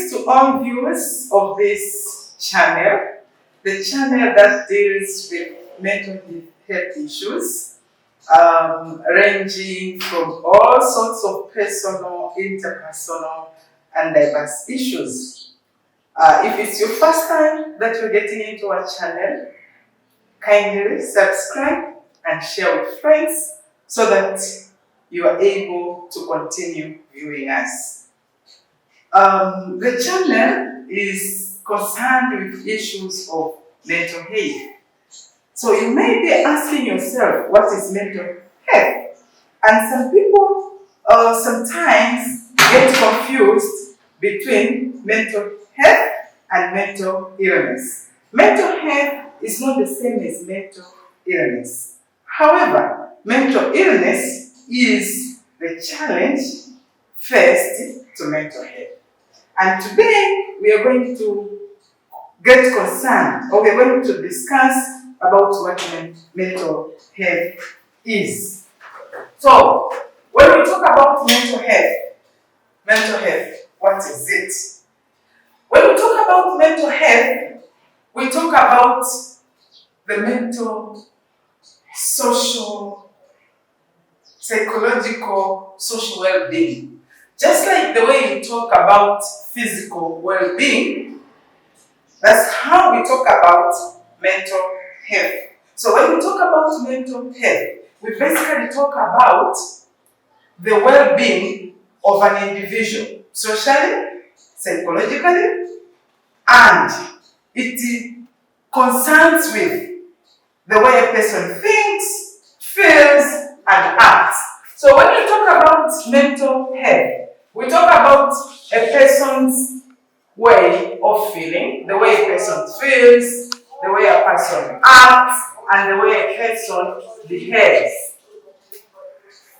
Greetings to all viewers of this channel, the channel that deals with mental health issues, ranging from all sorts of personal, interpersonal, and diverse issues. If it's your first time that you're getting into our channel, kindly subscribe and share with friends so that you are able to continue viewing us. The channel is concerned with issues of mental health. So you may be asking yourself, what is mental health? And some people sometimes get confused between mental health and mental illness. Mental health is not the same as mental illness. However, mental illness is the challenge faced to mental health. And today we are going to get concerned, or we are going to discuss about what mental health is. So, when we talk about mental health, what is it? When we talk about mental health, we talk about the mental, social, psychological, social well-being. Just like the way you talk about physical well-being, that's how we talk about mental health. So when we talk about mental health, we basically talk about the well-being of an individual, socially, psychologically, and it concerns with the way a person thinks, feels, and acts. So when you talk about mental health, we talk about a person's way of feeling, the way a person feels, the way a person acts, and the way a person behaves.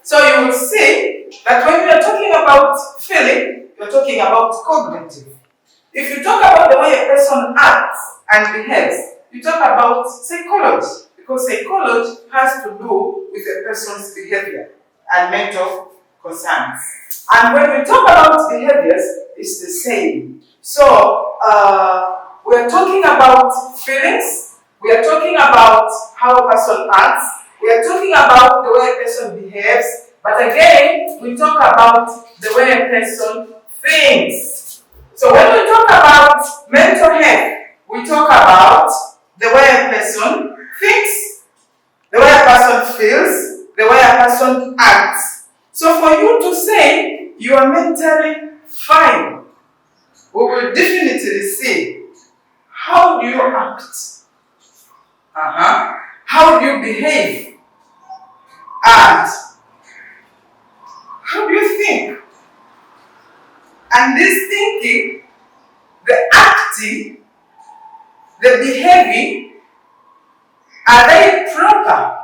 So you will see that when we are talking about feeling, you're talking about cognitive. If you talk about the way a person acts and behaves, you talk about psychology, because psychology has to do with a person's behavior and mental concerns. And when we talk about behaviors, it's the same. So, we're talking about feelings, we are talking about how a person acts, we are talking about the way a person behaves, but again, we talk about the way a person thinks. So when we talk about mental health, we talk about the way a person thinks, the way a person feels, the way a person acts. So for you to say you are mentally fine, we will definitely say, how do you act? How do you behave? And how do you think? And this thinking, the acting, the behaving, are they proper?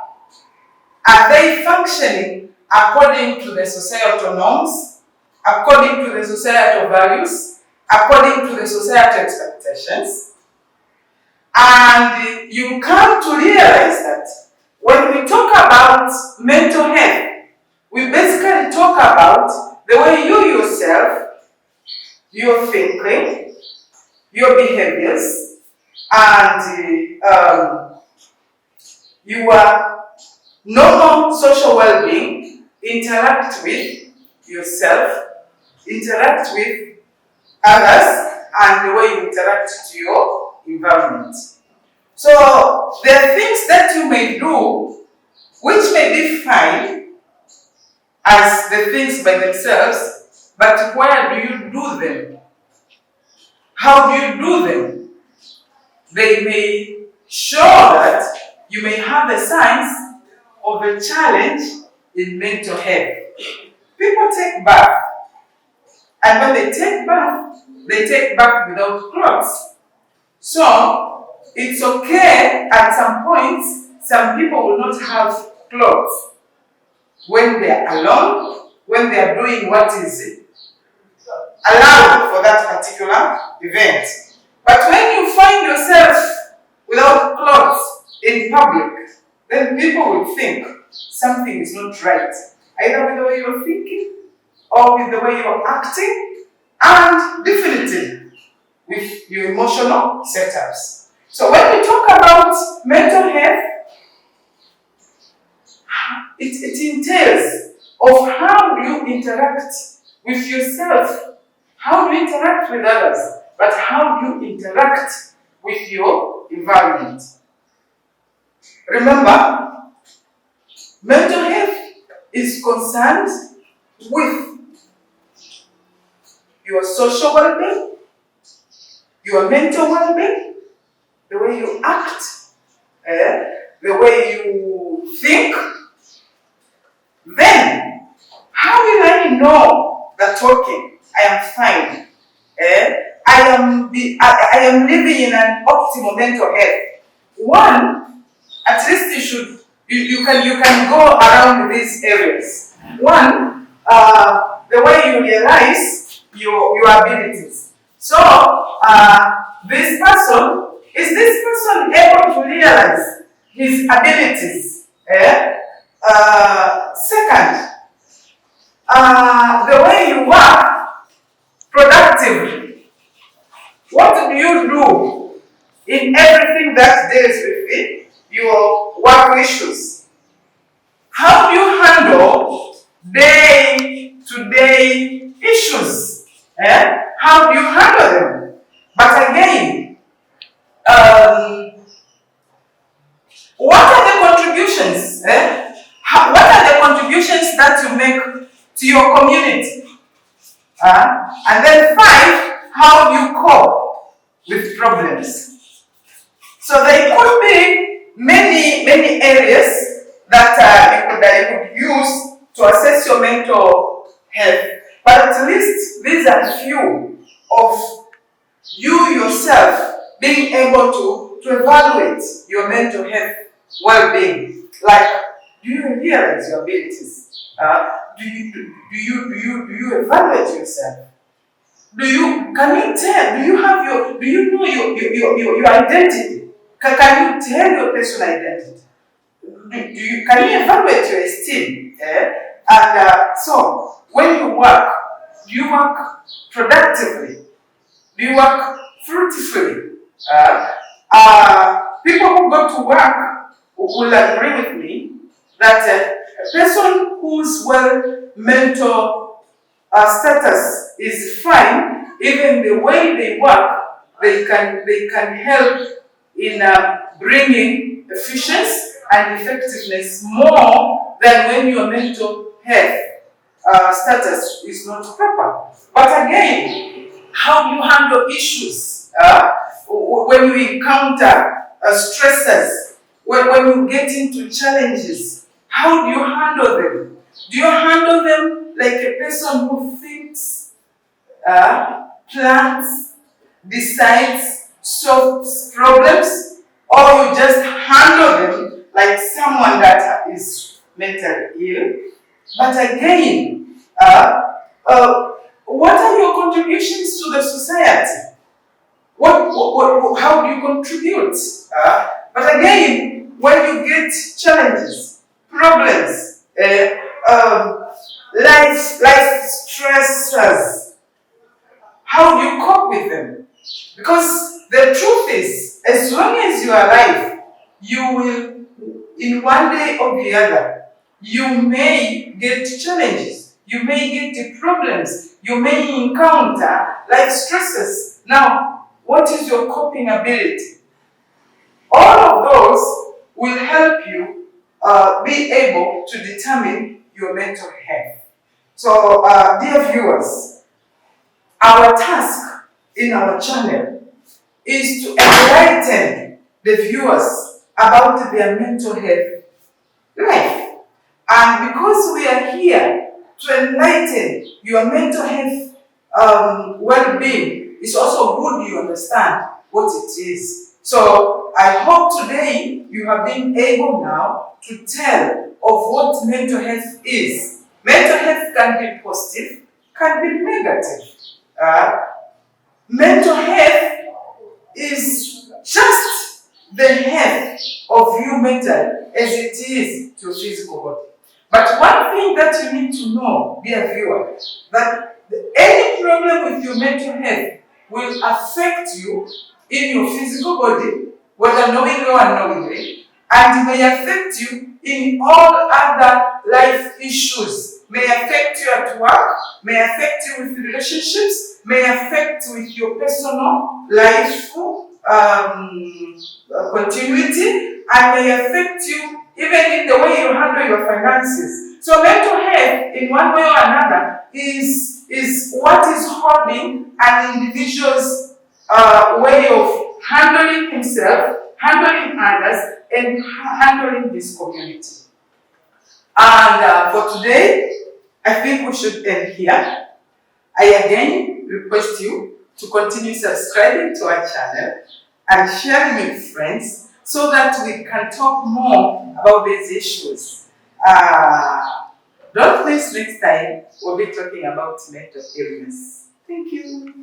Are they functioning according to the societal norms, according to the societal values, according to the societal expectations? And you come to realize that when we talk about mental health, we basically talk about the way you yourself, your thinking, your behaviors, and your normal social well-being interact with yourself, interact with others, and the way you interact to your environment. So there are things that you may do which may be fine as the things by themselves, but where do you do them? How do you do them? They may show that you may have the signs of a challenge in mental health. People take bath, and when they take bath without clothes. So it's okay at some points, some people will not have clothes when they are alone, when they are doing what is allowed for that particular event. But when you find yourself without clothes in public, then people will think something is not right, either with the way you're thinking or with the way you're acting and definitely with your emotional setups. So when we talk about mental health, it entails of how you interact with yourself, how you interact with others, but how you interact with your environment. Remember, mental health is concerned with your social well-being, your mental well-being, the way you act, the way you think. Then, how will I know that okay, I am fine? I am living in an optimal mental health. One, at least you can go around these areas. One, the way you realize your abilities. So this person able to realize his abilities? Second, the way you work productively. What do you do in everything that deals with your work issues? How do you handle day-to-day issues? How do you handle them? But again, what are the contributions? What are the contributions that you make to your community? And then 5, how do you cope with problems? So there could be many areas that you could use to assess your mental health. But at least these are few of you yourself being able to evaluate your mental health well-being. Like, do you realize your abilities? Do you evaluate yourself? Do you know your identity? Can you tell your personal identity? Can you evaluate your esteem? And so when you work, do you work productively? Do you work fruitfully? People who go to work will agree with me that a person whose mental status is fine, even the way they work, they can help in bringing efficiency and effectiveness more than when your mental health status is not proper. But again, how do you handle issues when you encounter stresses, when you get into challenges? How do you handle them? Do you handle them like a person who thinks, plans, decides, solves problems, or you just handle them like someone that is mentally ill? But again, what are your contributions to the society? How do you contribute? But again, when you get challenges, problems, life stressors, how do you cope with them? Because the truth is, as long as you are alive, you will, in one day or the other, you may get challenges, you may get problems, you may encounter life stresses. Now, what is your coping ability? All of those will help you be able to determine your mental health. So, dear viewers, our task in our channel is to enlighten the viewers about their mental health life. And because we are here to enlighten your mental health well-being, it's also good you understand what it is. So I hope today you have been able now to tell of what mental health is. Mental health can be positive, can be negative. Mental health is just the health of you mentally as it is to your physical body. But one thing that you need to know, dear viewer, that any any problem with your mental health will affect you in your physical body, whether knowingly or unknowingly, and may affect you in all other life issues. May affect you at work, may affect you with relationships, may affect with your personal life continuity, and may affect you even in the way you handle your finances. So mental health, in one way or another, is what is holding an individual's way of handling himself, handling others, and handling his community. And for today, I think we should end here. I again request you to continue subscribing to our channel and sharing with friends so that we can talk more about these issues. Don't miss next time, we'll be talking about mental illness. Thank you.